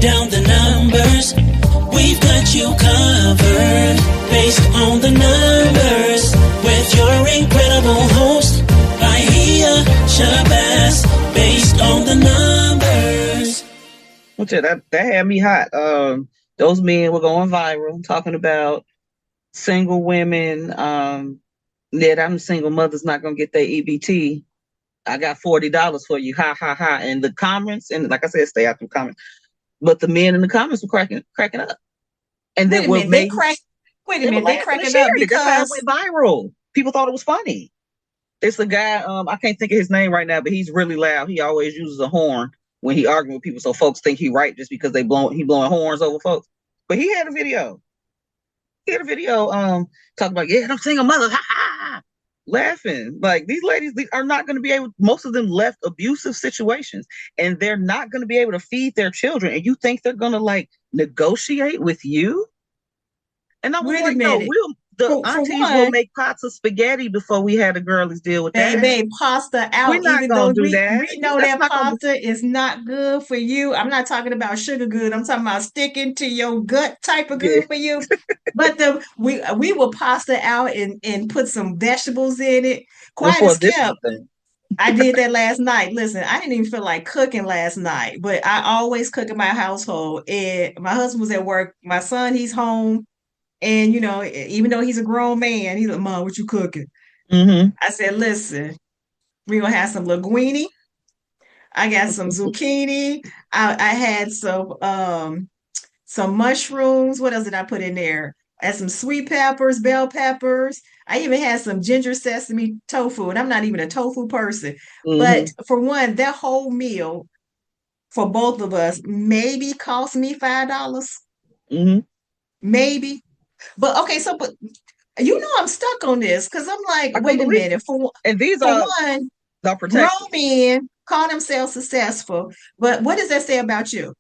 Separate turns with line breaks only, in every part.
down the numbers. We've got you covered based on the numbers with your incredible host, Bahia Shabazz, based on the numbers.
That had me hot. Those men were going viral talking about single women. That I'm single mother's not gonna get their EBT. I got $40 for you. Ha ha ha. And the comments, and like I said, stay out the comments. But the men in the comments were cracking up. And then
wait a minute, they cracking up because
that's how it went viral. People thought it was funny. It's the guy, I can't think of his name right now, but he's really loud. He always uses a horn when he arguing with people, so folks think he right just because he blowing horns over folks. But he had a video. Talking about, I'm single mother, ha ha, laughing. Like, these ladies are not going to be able. Most of them left abusive situations, and they're not going to be able to feed their children. And you think they're going to like negotiate with you? And I was like, no, the aunties will make pots of spaghetti before we had the girlies deal with that.
They pasta out.
We're not going to do that.
We know that pasta is not good for you. I'm not talking about sugar good. I'm talking about sticking to your gut type of good for you. But we will pasta out and put some vegetables in it. Quite a skip. I did that last night. Listen, I didn't even feel like cooking last night, but I always cook in my household. And my husband was at work. My son, he's home. And, even though he's a grown man, he's like, Mom, what you cooking?
Mm-hmm.
I said, listen, we're going to have some linguine. I got some zucchini. I had some mushrooms. What else did I put in there? I had some sweet peppers, bell peppers. I even had some ginger sesame tofu. And I'm not even a tofu person. Mm-hmm. But for one, that whole meal for both of us maybe cost me $5.
Mm-hmm.
Maybe. But I'm stuck on this because I'm like, wait a minute. Grown men call themselves successful, but what does that say about you?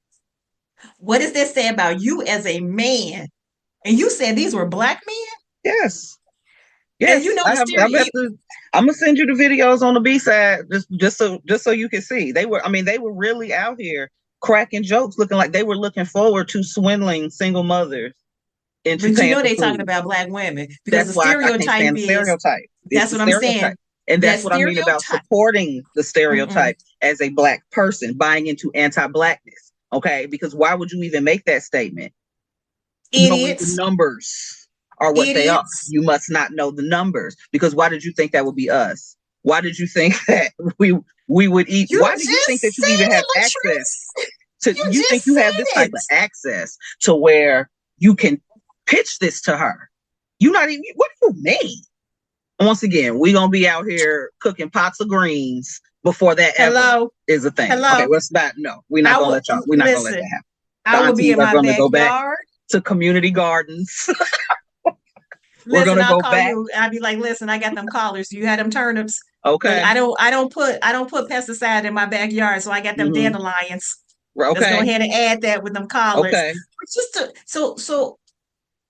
What does that say about you as a man? And you said these were black men?
Yes.
And
I'm gonna send you the videos on the B side just so you can see. They were really out here cracking jokes, looking like they were looking forward to swindling single mothers.
But they're talking about black women because the stereotype is
stereotype.
That's what I'm saying.
And that's what I mean about supporting the stereotype as a black person, buying into anti-blackness. Okay, because why would you even make that statement?
Idiots.
The numbers are what they are. You must not know the numbers because why did you think that would be us? Why did you think that we would eat? Why did you think that you even have access to? You think you have this type of access to where you can pitch this to her? You not even. What do you mean? Once again, we're gonna be out here cooking pots of greens before that ever is a thing. Okay, let's not. No, we're not gonna let y'all. We're not gonna let that happen.
I will be in my backyard. Go back
to community gardens.
We're gonna go back. I'll be like, listen, I got them collards. You had them turnips.
Okay.
I don't put pesticide in my backyard, so I got them dandelions.
Okay.
Let's go ahead and add that with them collards.
Okay.
So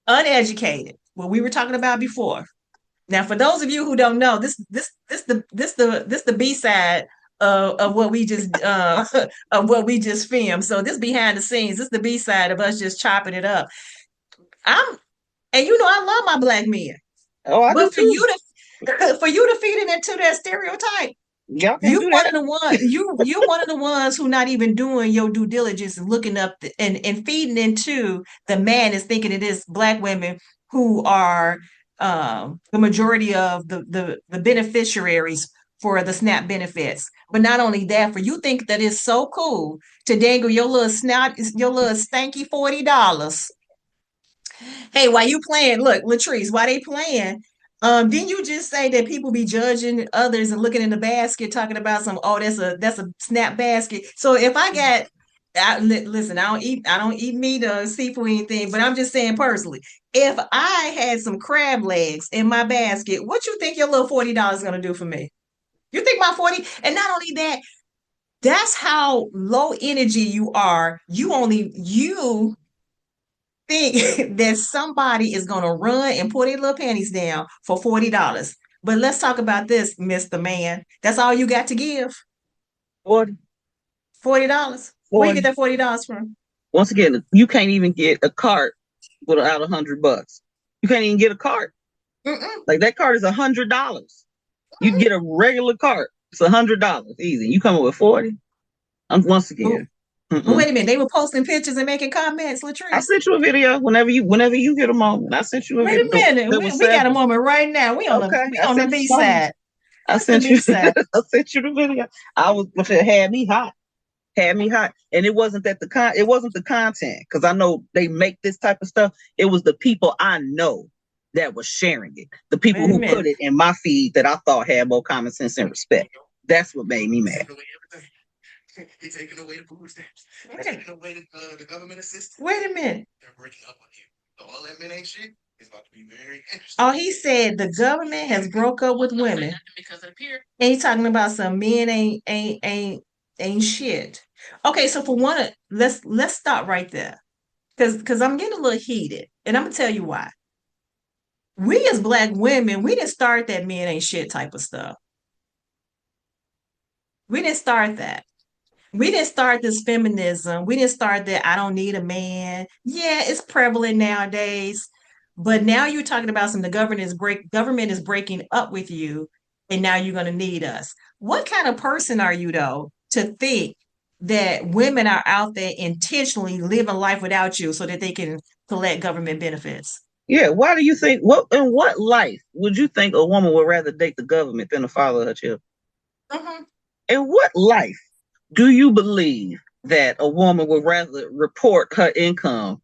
uneducated. What we were talking about before. Now, for those of you who don't know, this the B side of what we just filmed. So this behind the scenes, this is the B side of us just chopping it up. I love my black men.
Oh, I do too.
For you to feed into that stereotype, you're one of the ones who not even doing your due diligence and looking up and feeding into the madness, thinking it is black women who are the majority of the beneficiaries for the SNAP benefits. But not only that, for you think that it's so cool to dangle your little stanky $40. Hey, why you playing? Look, Latrice, why they playing? Didn't you just say that people be judging others and looking in the basket, talking about that's a SNAP basket? So if listen, I don't eat meat or seafood or anything, but I'm just saying personally, if I had some crab legs in my basket, what you think your little $40 is gonna do for me? You think my 40, and not only that, that's how low energy you are. You think that somebody is going to run and pull their little panties down for $40. But let's talk about this, Mr. Man. That's all you got to give? $40. Where you get that $40 from?
Once again, you can't even get a cart without $100. You can't even get a cart. Like that cart is $100. You get a regular cart. It's $100 easy. You come up with 40. Once again.
Wait a minute. They were posting pictures and making comments, Latrice.
I sent you a video whenever you get a moment. I sent you a video.
Wait a minute. We got a moment right now. We on the B side.
I sent you the video. It had me hot. And it wasn't the content, because I know they make this type of stuff. It was the people I know that was sharing it. The people who put it in my feed that I thought had more common sense and respect. That's what made me mad.
He's taking away the food stamps. He's taking away the government assistance.
Wait a minute.
They're breaking up on you. So all that men ain't shit is about to be very interesting.
Oh, he said the government has broke up with women.
Because of peer.
And he's talking about some men ain't shit. Okay, so for one, let's stop right there. Because I'm getting a little heated. And I'm gonna tell you why. We as Black women, we didn't start that men ain't shit type of stuff. We didn't start that. We didn't start this feminism. We didn't start that I don't need a man. Yeah, it's prevalent nowadays. But now you're talking about the government is breaking up with you, and now you're going to need us. What kind of person are you, though, to think that women are out there intentionally living life without you so that they can collect government benefits?
Yeah, why do you think, in what life would you think a woman would rather date the government than the father of her children? In what life do you believe that a woman would rather report her income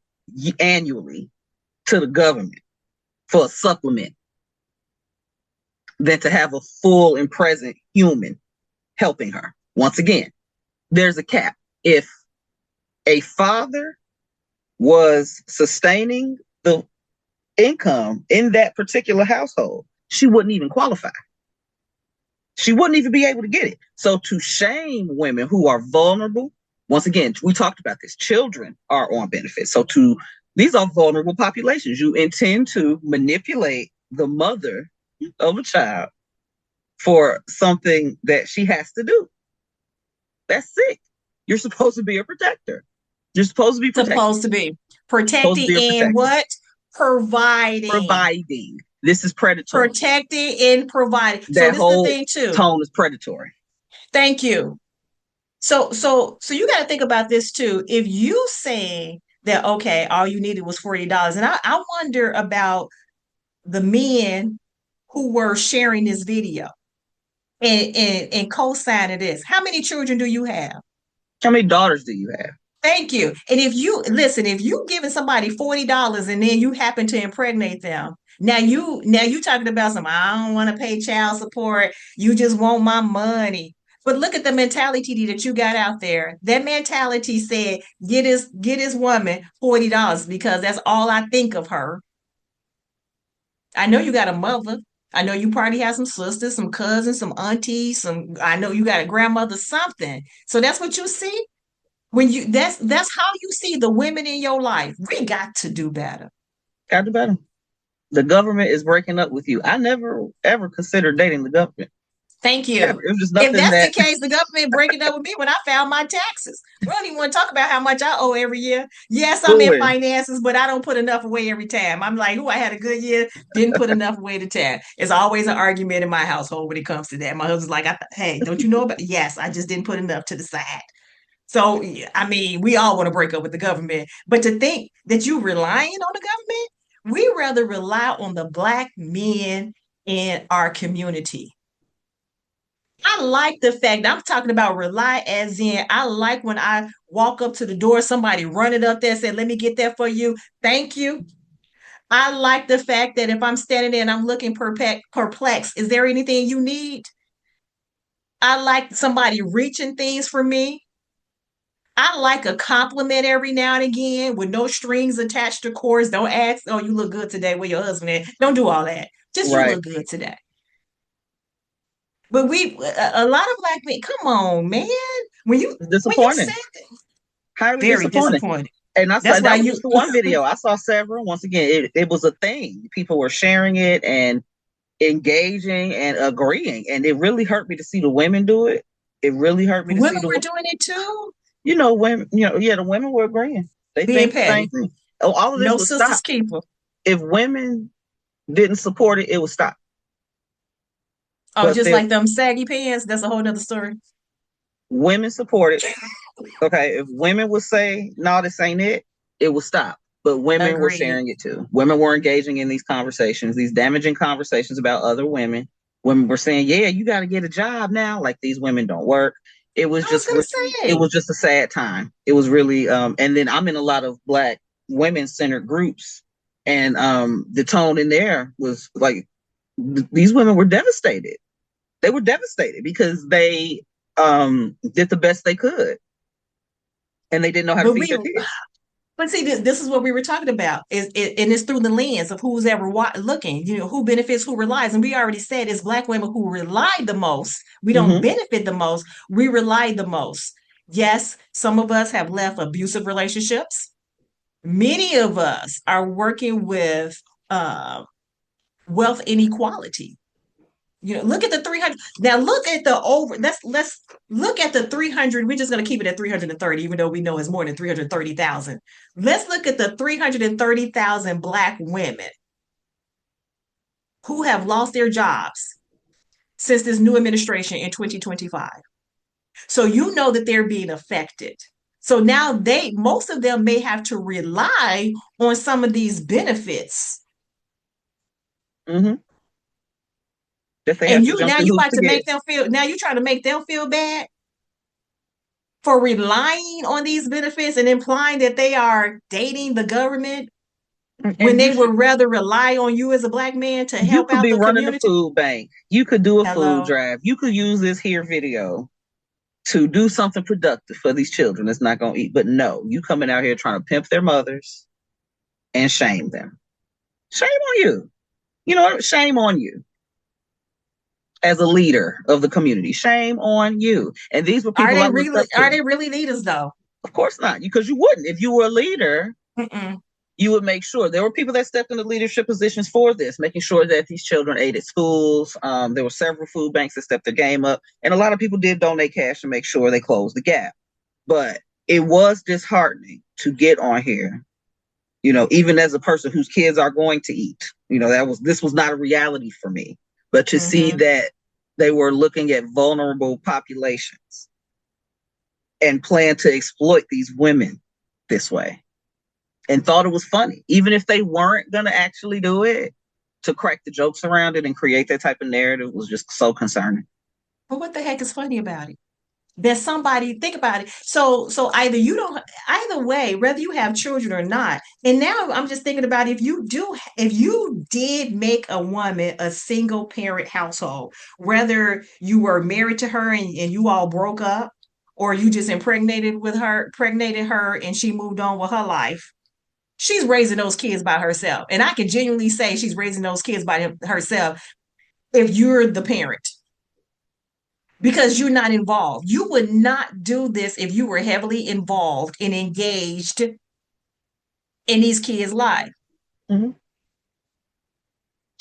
annually to the government for a supplement than to have a full and present human helping her? Once again, there's a cap. If a father was sustaining the income in that particular household, she wouldn't even qualify. She wouldn't even be able to get it. So to shame women who are vulnerable, once again, we talked about this, children are on benefits. So these are vulnerable populations. You intend to manipulate the mother of a child for something that she has to do. That's sick. You're supposed to be a protector. You're supposed to be protecting.
Supposed to be protecting and what? Providing.
This is predatory.
Protecting and providing.
That whole thing too. Tone is predatory.
Thank you. So you got to think about this too. If you say that, okay, all you needed was $40, and I wonder about the men who were sharing this video and co-signing this. How many children do you have?
How many daughters do you have?
Thank you. And if you giving somebody $40 and then you happen to impregnate them, now you talking about some, I don't want to pay child support. You just want my money. But look at the mentality that you got out there. That mentality said, get this woman $40 because that's all I think of her. I know you got a mother. I know you probably have some sisters, some cousins, some aunties, I know you got a grandmother, something. So that's what you see. That's how you see the women in your life. We got to do better.
Got to do better. The government is breaking up with you. I never ever considered dating the government.
Thank you. If that's the case, the government breaking up with me when I filed my taxes. We don't even want to talk about how much I owe every year. Yes, I'm in finances, but I don't put enough away every time. I'm like, I had a good year, didn't put enough away to time. It's always an argument in my household when it comes to that. My husband's like, hey, don't you know about it? Yes, I just didn't put enough to the side. So, I mean, we all want to break up with the government, but to think that you're relying on the government, we rather rely on the Black men in our community. I like the fact, I'm talking about rely as in, I like when I walk up to the door, somebody run it up there and say, let me get that for you. Thank you. I like the fact that if I'm standing there and I'm looking perplexed, is there anything you need? I like somebody reaching things for me. I like a compliment every now and again with no strings attached to chords. Don't ask, oh, you look good today. Where your husband at? Don't do all that. Just you look good today. But a lot of Black men, come on, man. When you
disappointing. Highly
very disappointing.
And I saw that was one video. I saw several. Once again, it was a thing. People were sharing it and engaging and agreeing. And it really hurt me to see the women do it. It really hurt me to see
women were doing it too.
women, the women were agreeing. They
Being
think the
petty.
same thing. Oh, all of this
No
was
sisters
stopped.
keeper.
If women didn't support it, it would stop.
Oh, just like them saggy pants. That's a whole nother story.
Women support it. Okay, if women would say, no, this ain't it, it will stop. But women were sharing it too. Women were engaging in these conversations, these damaging conversations about other women. Women were saying, yeah, you got to get a job now. Like, these women don't work. It was just a sad time. It was really, and then I'm in a lot of Black women-centered groups, and the tone in there was like, these women were devastated. They were devastated because they did the best they could, and they didn't know how to feed their kids.
But see, this is what we were talking about. And it's through the lens of who's ever looking, who benefits, who relies. And we already said it's Black women who rely the most. We don't benefit the most. We rely the most. Yes, some of us have left abusive relationships. Many of us are working with wealth inequality. Look at the 300. Now look at the let's look at the 300. We're just going to keep it at 330, even though we know it's more than 330,000. Let's look at the 330,000 Black women who have lost their jobs since this new administration in 2025. So that they're being affected. So now most of them may have to rely on some of these benefits.
Mm-hmm.
And now you about to make them feel. Now you're trying to make them feel bad for relying on these benefits and implying that they are dating the government when they would rather rely on you as a Black man to help out the community. You could be running
a food bank. You could do a food drive. You could use this here video to do something productive for these children that's not going to eat. But no, you coming out here trying to pimp their mothers and shame them. Shame on you. Shame on you. As a leader of the community, shame on you. And these were people.
Are they really leaders though?
Of course not, because you wouldn't. If you were a leader, you would make sure. There were people that stepped into leadership positions for this, making sure that these children ate at schools. There were several food banks that stepped their game up, and a lot of people did donate cash to make sure they closed the gap. But it was disheartening to get on here, even as a person whose kids are going to eat. This was not a reality for me. But to see that they were looking at vulnerable populations and plan to exploit these women this way and thought it was funny, even if they weren't going to actually do it, to crack the jokes around it and create that type of narrative was just so concerning.
But what the heck is funny about it? That somebody, think about it. So either way, whether you have children or not. And now I'm just thinking about if you did make a woman a single parent household, whether you were married to her and you all broke up, or you just impregnated her and she moved on with her life. She's raising those kids by herself. And I can genuinely say she's raising those kids by herself if you're the parent. Because you're not involved. You would not do this if you were heavily involved and engaged in these kids' lives.
Mm-hmm.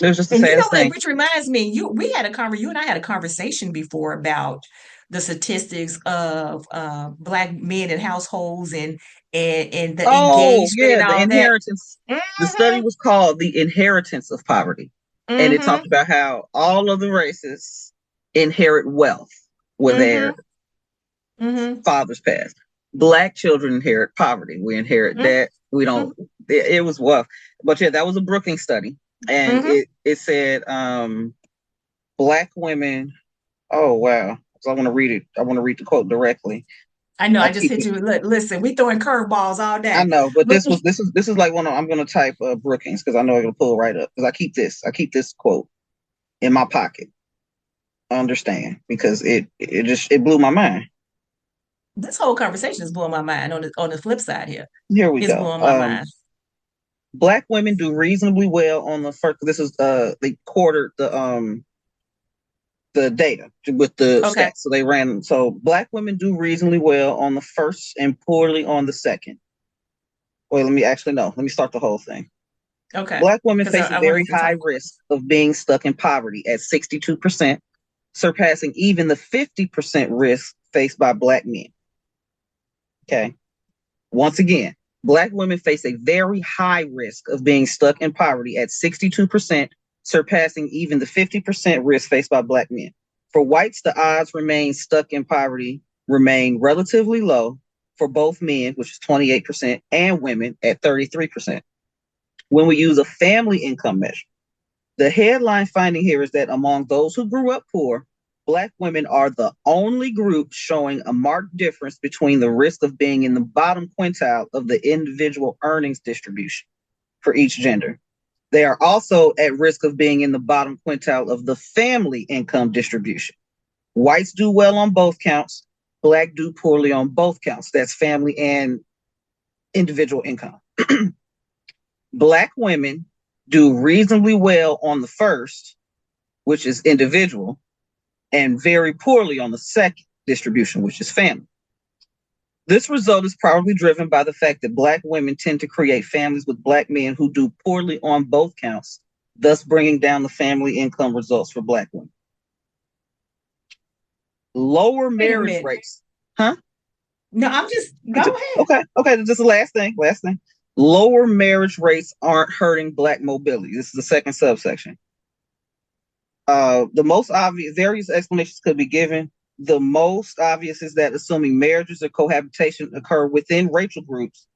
It was just the saddest thing.
Which reminds me, you and I had a conversation before about the statistics of Black men in households and the engagement and all
the inheritance.
That.
The study was called The Inheritance of Poverty. And it talked about how all of the races inherit wealth with their father's past. Black children inherit poverty. We inherit that. We don't. It was rough. But yeah, that was a Brookings study. And it said Black women. Oh, wow. So I want to read it. I want to read the quote directly.
I know. I just hit you. Listen, we throwing curveballs all day.
I know, but this is like one. I'm going to type Brookings because I know I'm going to pull right up because I keep this quote in my pocket. Understand, because it blew my mind.
This whole conversation is blowing my mind. On the flip side here,
it's blowing my mind. Black women do reasonably well on the first. This is they quartered the data with the stats. So they ran. So Black women do reasonably well on the first and poorly on the second. Wait, let me start the whole thing.
Okay.
Black women face a very high risk of being stuck in poverty at 62%, surpassing even the 50% risk faced by Black men. Okay. Once again, Black women face a very high risk of being stuck in poverty at 62%, surpassing even the 50% risk faced by Black men. For whites, the odds remain stuck in poverty remain relatively low for both men, which is 28%, and women at 33%. When we use a family income measure, the headline finding here is that among those who grew up poor, Black women are the only group showing a marked difference between the risk of being in the bottom quintile of the individual earnings distribution for each gender. They are also at risk of being in the bottom quintile of the family income distribution. Whites do well on both counts. Black do poorly on both counts. That's family and individual income. Black women do reasonably well on the first, which is individual, and very poorly on the second distribution, which is family. This result is probably driven by the fact that Black women tend to create families with Black men who do poorly on both counts, thus bringing down the family income results for Black women. Lower marriage rates. Huh?
No, I'm just, go ahead.
Okay, just the last thing. Lower marriage rates aren't hurting Black mobility. This is the second subsection. The most obvious, various explanations could be given. The most obvious is that assuming marriages or cohabitation occur within racial groups,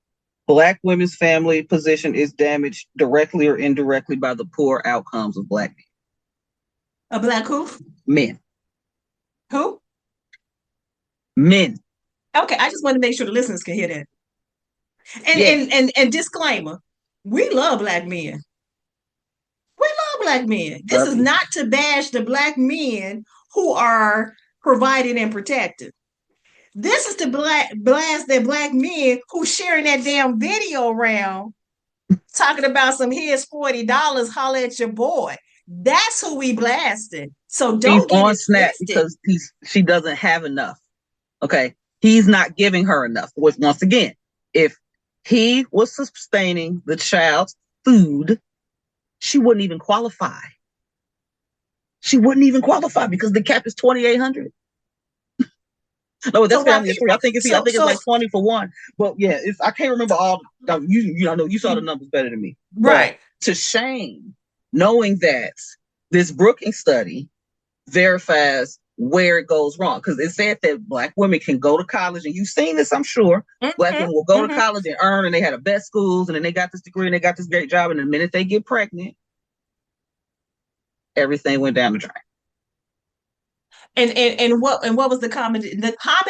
Black women's family position is damaged directly or indirectly by the poor outcomes of Black men.
A Black who?
Men.
Who?
Men.
Okay, I just want to make sure the listeners can hear that. And disclaimer, we love Black men. We love Black men. This is not to bash the Black men who are provided and protected. This is to blast the Black men who sharing that damn video around talking about some here's $40, holla at your boy. That's who we blasted. So don't get
on Snap because she doesn't have enough. Okay. He's not giving her enough. Which, once again, if he was sustaining the child's food, she wouldn't even qualify. She wouldn't even qualify because the cap is $2,800. No, that's family history. I think it's like 20 for one. But yeah, I can't remember all. You know, you saw the numbers better than me,
right?
But to shame, knowing that this Brookings study verifies where it goes wrong, because it said that Black women can go to college, and you've seen this, I'm sure. Black women will go to college and earn, and they had the best schools, and then they got this degree, and they got this great job, and the minute they get pregnant, everything went down the drain.
And what was the common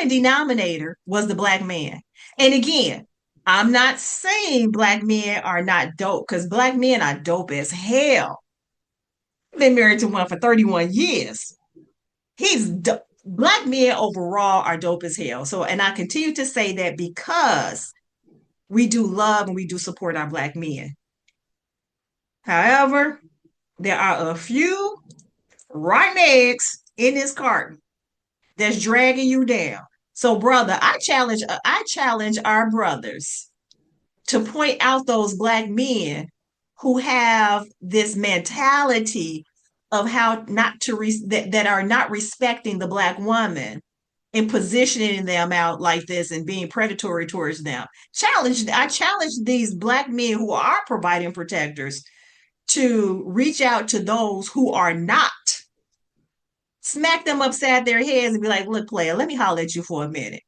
denominator was the Black man. And again, I'm not saying Black men are not dope, because Black men are dope as hell. I've been married to one for 31 years. Black men overall are dope as hell. So, and I continue to say that because we do love and we do support our Black men. However, there are a few rotten eggs in this carton that's dragging you down. So, brother, I challenge our brothers to point out those Black men who have this mentality of how not to that are not respecting the Black woman and positioning them out like this and being predatory towards them. I challenge these Black men who are providing protectors to reach out to those who are not. Smack them upside their heads and be like, look, player, let me holler at you for a minute.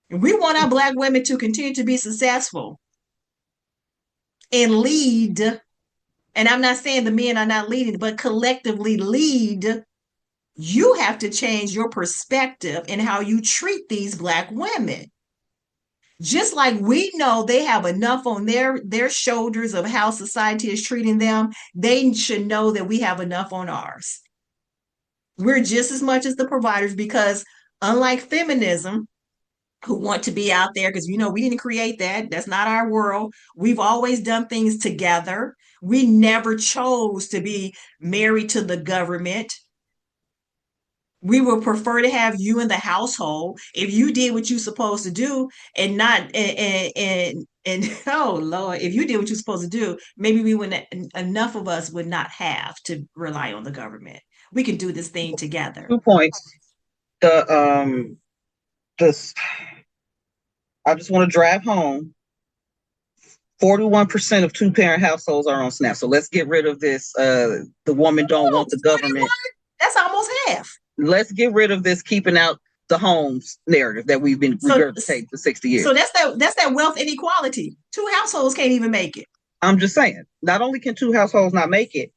And we want our Black women to continue to be successful and lead. And I'm not saying the men are not leading, but collectively lead. You have to change your perspective in how you treat these Black women. Just like we know they have enough on their shoulders of how society is treating them, they should know that we have enough on ours. We're just as much as the providers, because unlike feminism, who want to be out there, because we didn't create that. That's not our world. We've always done things together. We never chose to be married to the government. We would prefer to have you in the household. If you did what you're supposed to do and not, and oh Lord, if you did what you're supposed to do, maybe we wouldn't, enough of us would not have to rely on the government. We can do this thing together.
2 points. I just want to drive home. 41% of two-parent households are on SNAP. So let's get rid of this. The woman don't want the government.
That's almost half.
Let's get rid of this keeping out the homes narrative that we've been regurgitating for 60 years.
So that's that wealth inequality. Two households can't even make it.
I'm just saying, not only can two households not make it,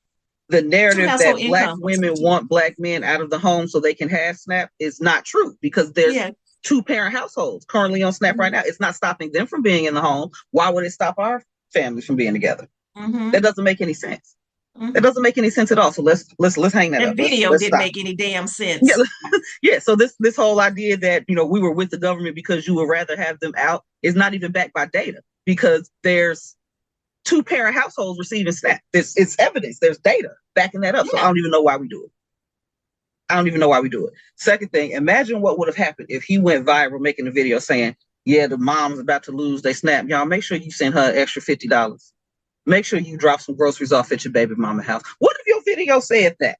the narrative that Black women want Black men out of the home so they can have SNAP is not true, because there's two-parent households currently on SNAP right now. It's not stopping them from being in the home. Why would it stop our families from being together? That doesn't make any sense. It doesn't make any sense at all. So let's hang that up.
The video didn't make any damn sense.
Yeah. So this whole idea that we were with the government because you would rather have them out is not even backed by data, because there's two-parent households receiving SNAP. It's evidence. There's data backing that up. So I don't even know why we do it. Second thing, imagine what would have happened if he went viral making a video saying, yeah, the mom's about to lose their SNAP. Y'all make sure you send her an extra $50. Make sure you drop some groceries off at your baby mama house. What if your video said that?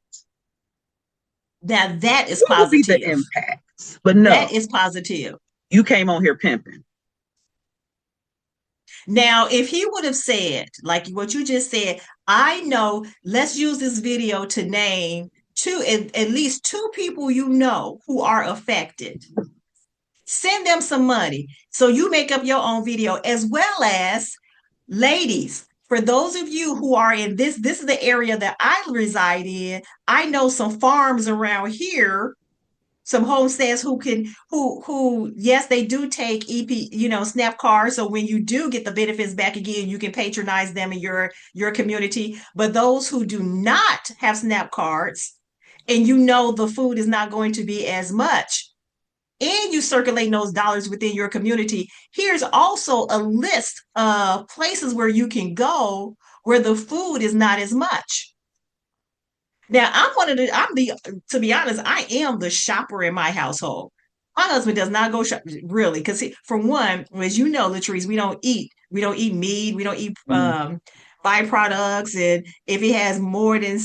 Now that is positive.
What would be the impacts? But no.
That is positive.
You came on here pimping.
Now, if he would have said, like what you just said, I know, let's use this video to name at least two people who are affected. Send them some money. So you make up your own video, as well as, ladies, for those of you who are in this is the area that I reside in. I know some farms around here, some homesteads who yes, they do take SNAP cards. So when you do get the benefits back again, you can patronize them in your community. But those who do not have SNAP cards, and the food is not going to be as much, and you circulate those dollars within your community, here's also a list of places where you can go where the food is not as much. Now, to be honest, I am the shopper in my household. My husband does not go shop, really, because for one, as you know, Latrice, we don't eat meat, we don't eat byproducts, and if it has more than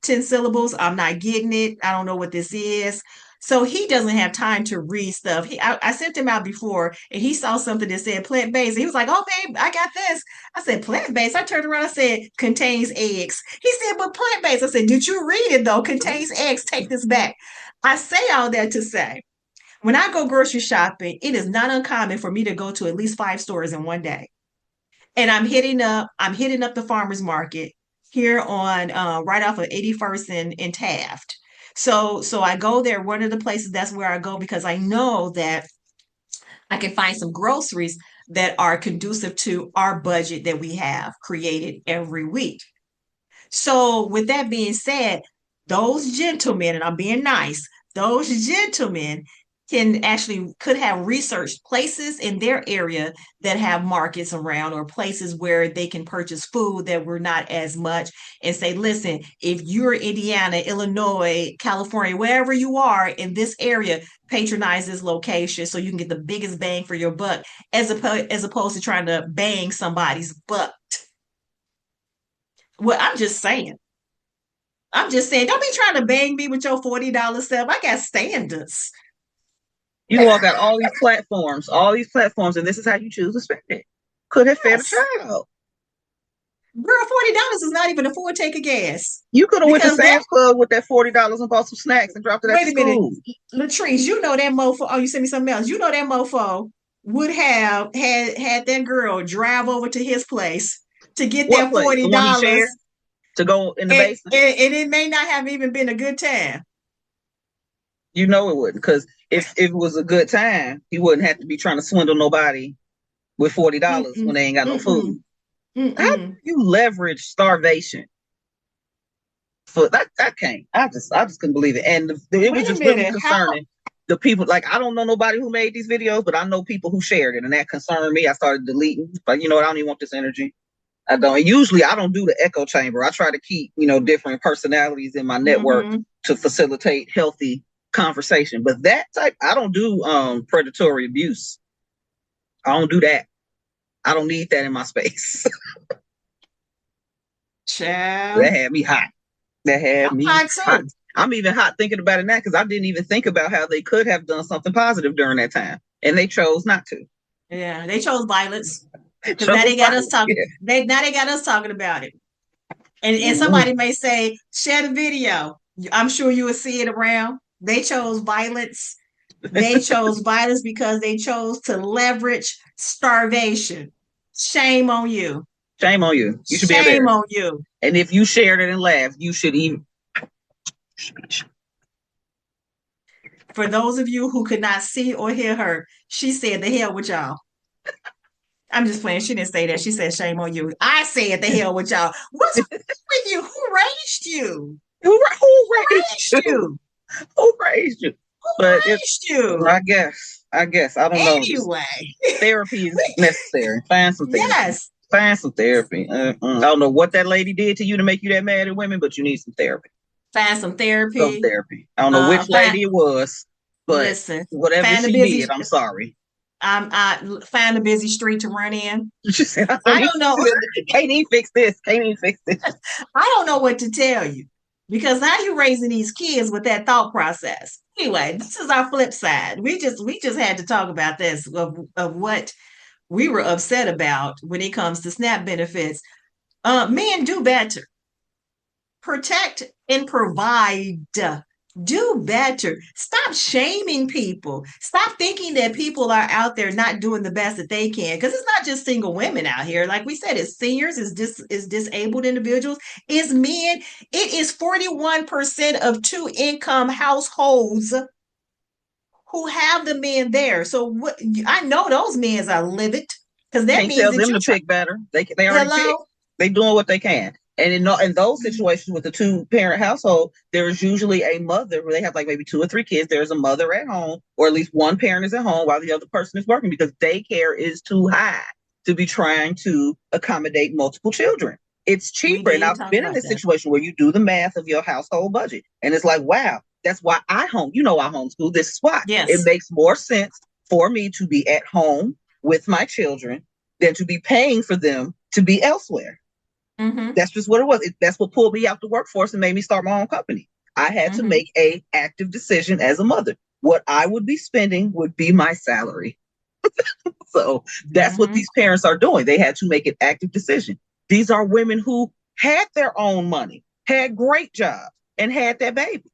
10 syllables, I'm not getting it. I don't know what this is. So he doesn't have time to read stuff. I sent him out before, and he saw something that said plant-based. He was like, oh, babe, I got this. I said, plant-based? I turned around and said, contains eggs. He said, but plant-based. I said, did you read it, though? Contains eggs. Take this back. I say all that to say, when I go grocery shopping, it is not uncommon for me to go to at least 5 stores in one day. And I'm hitting up the farmer's market here on right off of 81st in Taft. So I go there. One of the places, that's where I go, because I know that I can find some groceries that are conducive to our budget that we have created every week. So with that being said, those gentlemen, and I'm being nice, those gentlemen could have researched places in their area that have markets around, or places where they can purchase food that were not as much, and say, listen, if you're Indiana, Illinois, California, wherever you are in this area, patronize this location so you can get the biggest bang for your buck, as opposed to trying to bang somebody's butt. Well, I'm just saying, don't be trying to bang me with your $40 stuff. I got standards.
You all got all these platforms, and this is how you choose to spend it. Could have fed a child.
Girl, $40 is not even a full tank of gas.
You could have went to Sam's Club with that $40 and bought some snacks and dropped it at school.
Latrice, that mofo. Oh, you sent me something else. That mofo would have had that girl drive over to his place to get that $40
to go in the basement.
And it may not have even been a good time.
You know it wouldn't, because if it was a good time, he wouldn't have to be trying to swindle nobody with $40 when they ain't got no food. How do you leverage starvation? For that can't. I just couldn't believe it. And it was just really concerning. The people, like, I don't know nobody who made these videos, but I know people who shared it, and that concerned me. I started deleting. But you know what? I don't even want this energy. I don't. And usually I don't do the echo chamber. I try to keep, different personalities in my network to facilitate healthy conversation. But that type, I don't do predatory abuse. I don't do that. I don't need that in my space.
Child.
That had me hot. Hot. I'm even hot thinking about it now, because I didn't even think about how they could have done something positive during that time, and they chose not to.
Yeah, they chose violence because now they got us talking. Yeah. They got us talking about it. And somebody may say, share the video. I'm sure you will see it around. They chose violence. They chose violence because they chose to leverage starvation. Shame on you.
Shame on you. You should be
Shame on you.
And if you shared it and laughed, you should even.
For those of you who could not see or hear her, she said, the hell with y'all. I'm just playing. She didn't say that. She said, shame on you. I said, the hell with y'all. What's with you? Who raised you?
Who raised you? Who raised you?
Who raised you?
I guess. I don't know.
Anyway.
Therapy is necessary. Find some therapy.
Yes.
Find some therapy. I don't know what that lady did to you to make you that mad at women, but you need some therapy.
Find some therapy.
Some therapy. I don't know which lady it was, but
listen,
whatever she did, I'm sorry.
I find a busy street to run in.
I don't know. Can't even fix this. I
don't know what to tell you because how you raising these kids with that thought process? Anyway, this is our flip side. We just had to talk about this of what we were upset about when it comes to SNAP benefits. Men, do better. Protect and provide. Do better. Stop shaming people. Stop thinking that people are out there not doing the best that they can. Because it's not just single women out here. Like we said, it's seniors, it's disabled individuals, it's men. It is 41% of 2-income households who have the men there. So what? I know those men are livid because that means
tell them to pick better. They already pick. They doing what they can. And in those situations with the 2-parent household, there's usually a mother where they have like maybe 2 or 3 kids. There's a mother at home, or at least one parent is at home while the other person is working because daycare is too high to be trying to accommodate multiple children. It's cheaper. And I've been in this situation where you do the math of your household budget. And it's like, wow, that's why I homeschool. This is why.
Yes.
It makes more sense for me to be at home with my children than to be paying for them to be elsewhere.
Mm-hmm.
That's just what it was. That's what pulled me out the workforce and made me start my own company. I had to make an active decision as a mother. What I would be spending would be my salary. So that's what these parents are doing. They had to make an active decision. These are women who had their own money, had great jobs, and had that baby.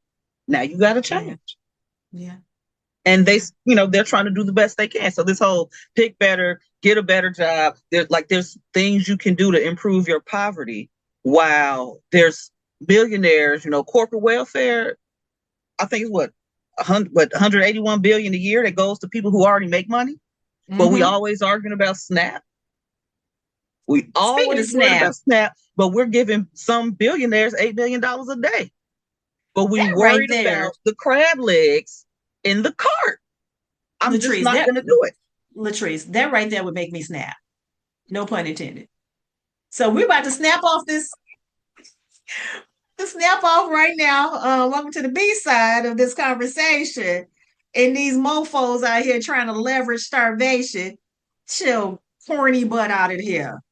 Now you got to change.
Yeah.
And they're trying to do the best they can. So this whole pick better, get a better job. There's things you can do to improve your poverty while there's millionaires, corporate welfare. I think it's 181 billion a year that goes to people who already make money. But we always arguing about SNAP. We always arguing about SNAP, but we're giving some billionaires $8 million a day. But we worried about the crab legs in the cart. I'm Latrice, just not going to do it.
Latrice, that right there would make me snap. No pun intended. So we're about to snap off this. To snap off right now. Welcome to the B side of this conversation. And these mofos out here trying to leverage starvation. Get your corny butt out of here.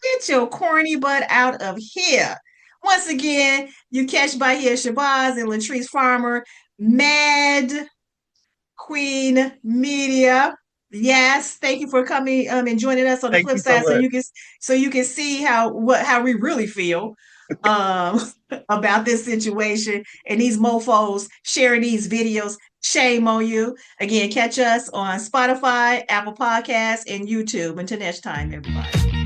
Get your corny butt out of here. Once again, you catch Bahia Shabazz and Latrice Farmer, Mad Queen Media. Yes, thank you for coming and joining us on the flip side, so you can see how we really feel about this situation and these mofos sharing these videos. Shame on you. Again, catch us on Spotify, Apple Podcasts, and YouTube. Until next time, everybody.